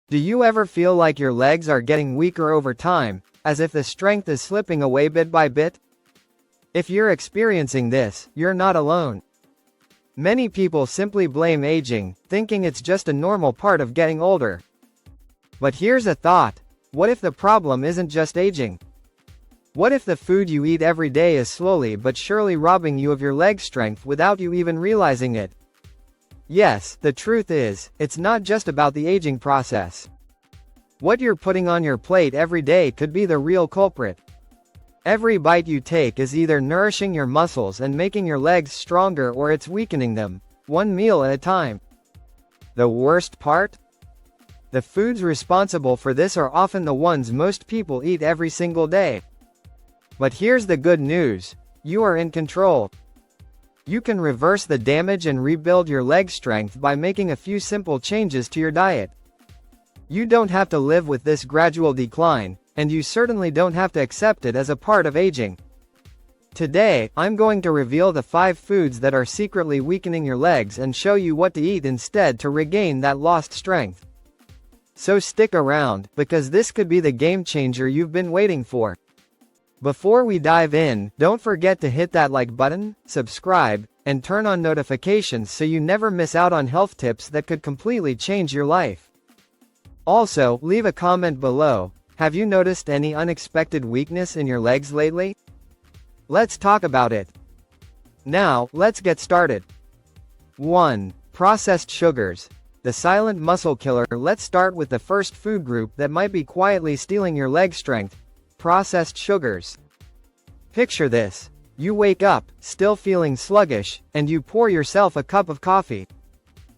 Do you ever feel like your legs are getting weaker over time, as if the strength is slipping away bit by bit? If you're experiencing this, you're not alone. Many people simply blame aging, thinking it's just a normal part of getting older. But here's a thought: what if the problem isn't just aging? What if the food you eat every day is slowly but surely robbing you of your leg strength without you even realizing it? Yes, the truth is, it's not just about the aging process. What you're putting on your plate every day could be the real culprit. Every bite you take is either nourishing your muscles and making your legs stronger, or it's weakening them, one meal at a time. The worst part? The foods responsible for this are often the ones most people eat every single day. But here's the good news: you are in control. You can reverse the damage and rebuild your leg strength by making a few simple changes to your diet. You don't have to live with this gradual decline, and you certainly don't have to accept it as a part of aging. Today, I'm going to reveal the 5 foods that are secretly weakening your legs and show you what to eat instead to regain that lost strength. So stick around, because this could be the game changer you've been waiting for. Before we dive in, don't forget to hit that like button, subscribe, and turn on notifications so you never miss out on health tips that could completely change your life. Also, leave a comment below: have you noticed any unexpected weakness in your legs lately? Let's talk about it. Now, let's get started. 1. Processed sugars. The silent muscle killer. Let's start with the first food group that might be quietly stealing your leg strength: processed sugars. Picture this: you wake up, still feeling sluggish, and you pour yourself a cup of coffee.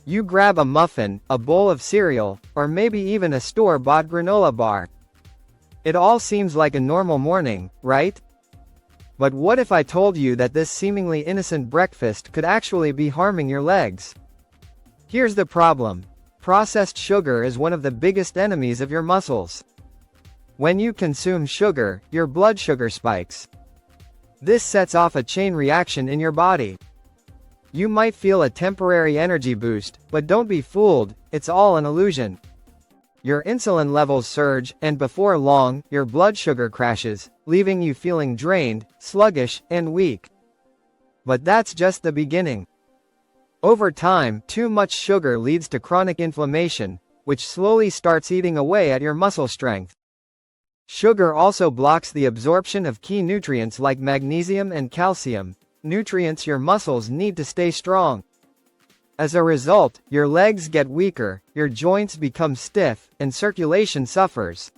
You grab a muffin, a bowl of cereal, or maybe even a store-bought granola bar. It all seems like a normal morning, right? But what if I told you that this seemingly innocent breakfast could actually be harming your legs? Here's the problem: processed sugar is one of the biggest enemies of your muscles. When you consume sugar, your blood sugar spikes. This sets off a chain reaction in your body. You might feel a temporary energy boost, but don't be fooled, it's all an illusion. Your insulin levels surge, and before long, your blood sugar crashes, leaving you feeling drained, sluggish, and weak. But that's just the beginning. Over time, too much sugar leads to chronic inflammation, which slowly starts eating away at your muscle strength. Sugar also blocks the absorption of key nutrients like magnesium and calcium, nutrients your muscles need to stay strong. As a result, your legs get weaker, your joints become stiff, and circulation suffers.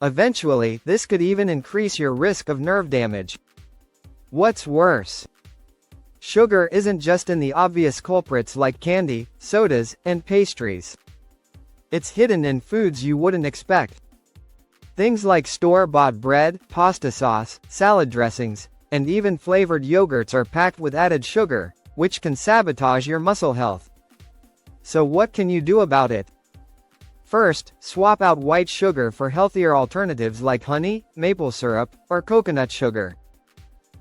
Eventually, this could even increase your risk of nerve damage. What's worse? Sugar isn't just in the obvious culprits like candy, sodas, and pastries. It's hidden in foods you wouldn't expect. Things like store-bought bread, pasta sauce, salad dressings, and even flavored yogurts are packed with added sugar, which can sabotage your muscle health. So what can you do about it? First, swap out white sugar for healthier alternatives like honey, maple syrup, or coconut sugar.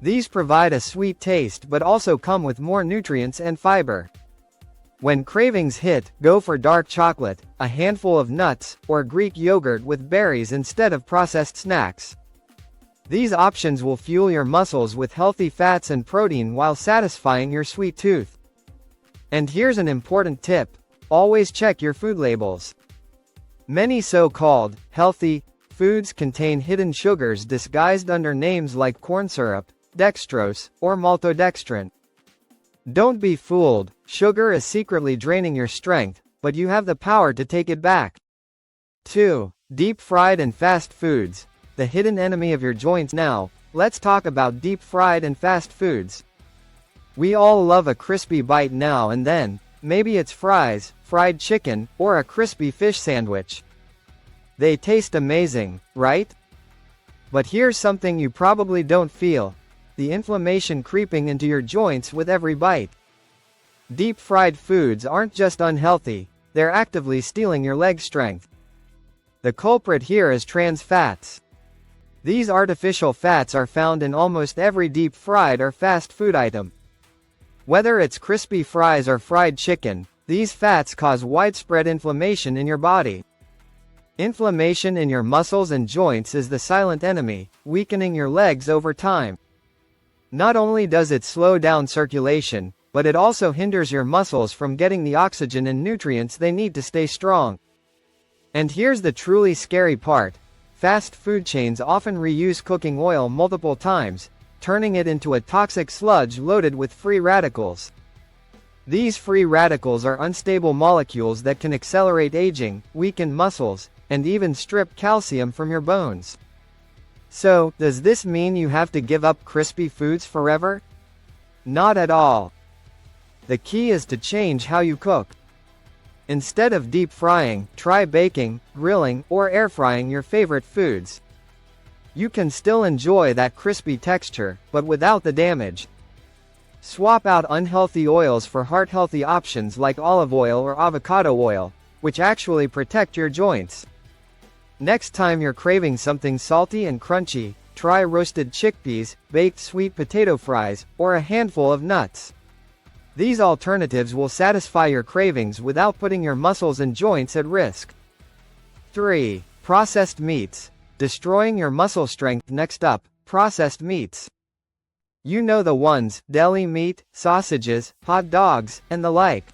These provide a sweet taste but also come with more nutrients and fiber. When cravings hit, go for dark chocolate, a handful of nuts, or Greek yogurt with berries instead of processed snacks. These options will fuel your muscles with healthy fats and protein while satisfying your sweet tooth. And here's an important tip: always check your food labels. Many so-called healthy foods contain hidden sugars disguised under names like corn syrup, dextrose, or maltodextrin. Don't be fooled, sugar is secretly draining your strength, but you have the power to take it back. 2. Deep-fried and fast foods. The hidden enemy of your joints. Now, let's talk about deep-fried and fast foods. We all love a crispy bite now and then. Maybe it's fries, fried chicken, or a crispy fish sandwich. They taste amazing, right? But here's something you probably don't feel: the inflammation creeping into your joints with every bite. Deep-fried foods aren't just unhealthy, they're actively stealing your leg strength. The culprit here is trans fats. These artificial fats are found in almost every deep-fried or fast food item. Whether it's crispy fries or fried chicken, these fats cause widespread inflammation in your body. Inflammation in your muscles and joints is the silent enemy, weakening your legs over time. Not only does it slow down circulation, but it also hinders your muscles from getting the oxygen and nutrients they need to stay strong. And here's the truly scary part. Fast food chains often reuse cooking oil multiple times, turning it into a toxic sludge loaded with free radicals. These free radicals are unstable molecules that can accelerate aging, weaken muscles, and even strip calcium from your bones. So, does this mean you have to give up crispy foods forever? Not at all. The key is to change how you cook. Instead of deep frying, try baking, grilling, or air frying your favorite foods. You can still enjoy that crispy texture, but without the damage. Swap out unhealthy oils for heart-healthy options like olive oil or avocado oil, which actually protect your joints. Next time you're craving something salty and crunchy, try roasted chickpeas, baked sweet potato fries, or a handful of nuts. These alternatives will satisfy your cravings without putting your muscles and joints at risk. 3. Processed meats. Destroying your muscle strength. Next up, processed meats. You know the ones: deli meat, sausages, hot dogs, and the like.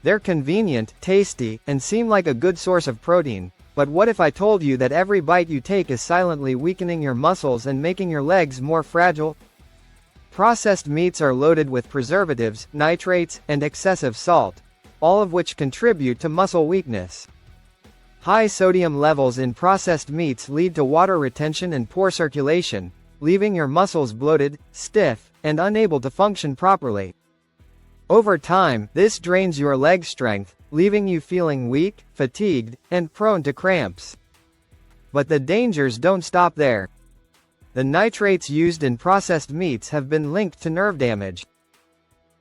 They're convenient, tasty, and seem like a good source of protein, but what if I told you that every bite you take is silently weakening your muscles and making your legs more fragile? Processed meats are loaded with preservatives, nitrates, and excessive salt, all of which contribute to muscle weakness. High sodium levels in processed meats lead to water retention and poor circulation, leaving your muscles bloated, stiff, and unable to function properly. Over time, this drains your leg strength, leaving you feeling weak, fatigued, and prone to cramps. But the dangers don't stop there. The nitrates used in processed meats have been linked to nerve damage.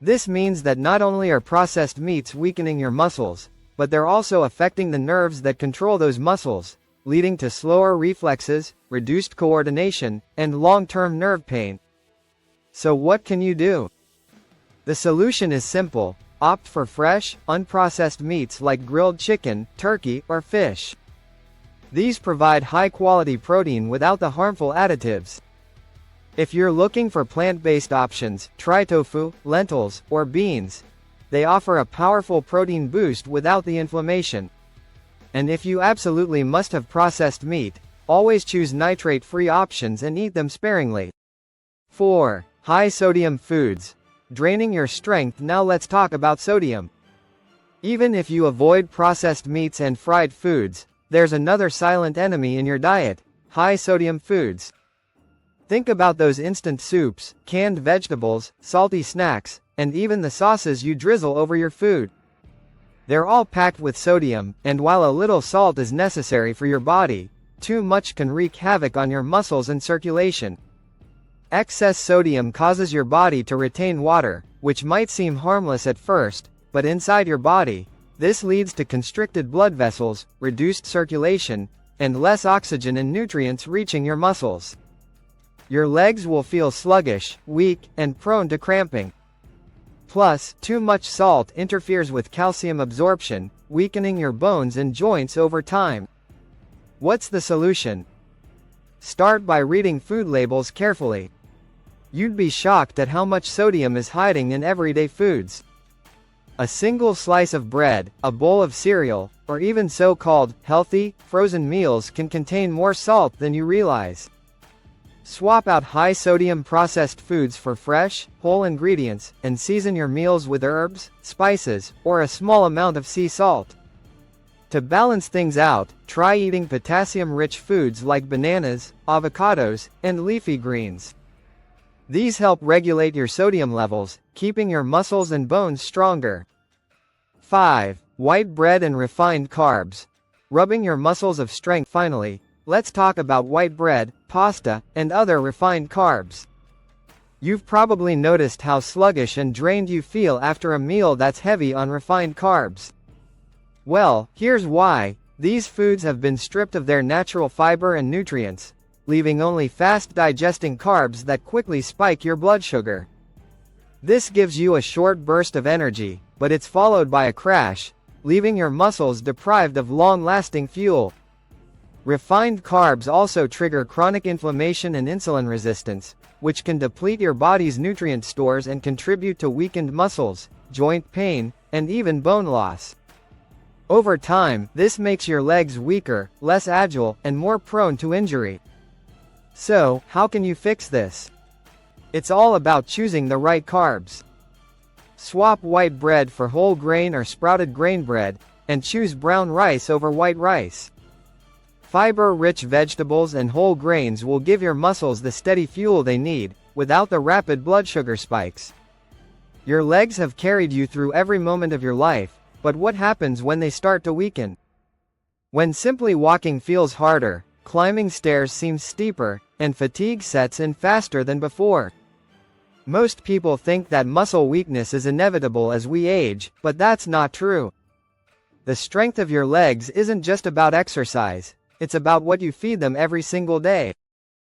This means that not only are processed meats weakening your muscles, but they're also affecting the nerves that control those muscles, leading to slower reflexes, reduced coordination, and long-term nerve pain. So what can you do? The solution is simple: opt for fresh, unprocessed meats like grilled chicken, turkey, or fish. These provide high-quality protein without the harmful additives. If you're looking for plant-based options, try tofu, lentils, or beans. They offer a powerful protein boost without the inflammation. And if you absolutely must have processed meat, always choose nitrate-free options and eat them sparingly. 4. High-sodium foods. Draining your strength. Now let's talk about sodium. Even if you avoid processed meats and fried foods, there's another silent enemy in your diet: high-sodium foods. Think about those instant soups, canned vegetables, salty snacks, and even the sauces you drizzle over your food. They're all packed with sodium, and while a little salt is necessary for your body, too much can wreak havoc on your muscles and circulation. Excess sodium causes your body to retain water, which might seem harmless at first, but inside your body, this leads to constricted blood vessels, reduced circulation, and less oxygen and nutrients reaching your muscles. Your legs will feel sluggish, weak, and prone to cramping. Plus, too much salt interferes with calcium absorption, weakening your bones and joints over time. What's the solution? Start by reading food labels carefully. You'd be shocked at how much sodium is hiding in everyday foods. A single slice of bread, a bowl of cereal, or even so-called healthy, frozen meals can contain more salt than you realize. Swap out high-sodium processed foods for fresh, whole ingredients, and season your meals with herbs, spices, or a small amount of sea salt. To balance things out, try eating potassium-rich foods like bananas, avocados, and leafy greens. These help regulate your sodium levels, keeping your muscles and bones stronger. 5. White bread and refined carbs. Rubbing your muscles of strength. Finally, let's talk about white bread, pasta, and other refined carbs. You've probably noticed how sluggish and drained you feel after a meal that's heavy on refined carbs. Well, here's why. These foods have been stripped of their natural fiber and nutrients, leaving only fast-digesting carbs that quickly spike your blood sugar. This gives you a short burst of energy, but it's followed by a crash, leaving your muscles deprived of long-lasting fuel. Refined carbs also trigger chronic inflammation and insulin resistance, which can deplete your body's nutrient stores and contribute to weakened muscles, joint pain, and even bone loss. Over time, this makes your legs weaker, less agile, and more prone to injury. So, how can you fix this? It's all about choosing the right carbs. Swap white bread for whole grain or sprouted grain bread, and choose brown rice over white rice. Fiber-rich vegetables and whole grains will give your muscles the steady fuel they need, without the rapid blood sugar spikes. Your legs have carried you through every moment of your life, but what happens when they start to weaken? When simply walking feels harder, climbing stairs seems steeper, and fatigue sets in faster than before. Most people think that muscle weakness is inevitable as we age, but that's not true. The strength of your legs isn't just about exercise. It's about what you feed them every single day.